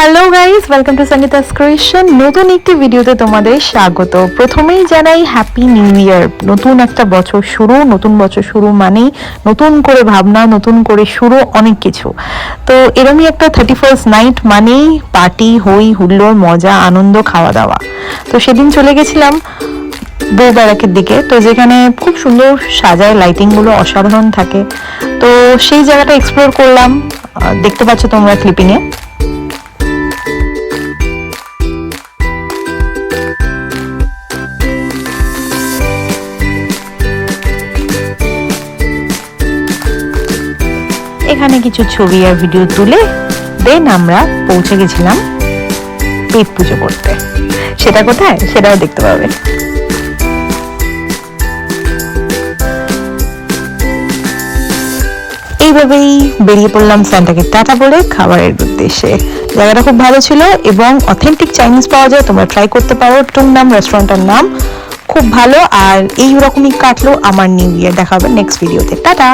Hello guys, welcome to Sangeeta's creation. নতুন একটি ভিডিওতে তোমাদের স্বাগত। প্রথমেই জানাই হ্যাপি নিউ ইয়ার। নতুন একটা বছর শুরু, নতুন বছর শুরু মানেই নতুন করে ভাবনা, নতুন করে শুরু, অনেক কিছু। তো এরমই একটা 31st নাইট মানেই পার্টি, হই হুল্লোড়, মজা, আনন্দ, খাওয়া দাওয়া। তো সেদিন চলে গেছিলাম বউ ব্যারাকের দিকে, তো যেখানে খুব সুন্দর সাজায়, লাইটিং গুলো অসাধারণ থাকে। তো সেই জায়গাটা এক্সপ্লোর করলাম, দেখতে পাচ্ছ তোমরা ক্লিপিংয়ে। এখানে কিছু ছবি আর ভিডিও তুলে দেন আমরা পৌঁছে গেছিলাম পেট পুজো করতে। সেটা কোথায়, সেটাও দেখতে পাবে। এইভাবেই বেরিয়ে পড়লাম স্যান্টাকে টাটা বলে খাবারের উদ্দেশ্যে। জায়গাটা খুব ভালো ছিল এবং অথেন্টিক চাইনিজ পাওয়া যায়, তোমরা ট্রাই করতে পারো। টুংনাম রেস্টুরেন্টের নাম, খুব ভালো। আর এই রকমই কাটলো আমার নিউ ইয়ার। দেখা হবে নেক্সট ভিডিওতে। টাটা।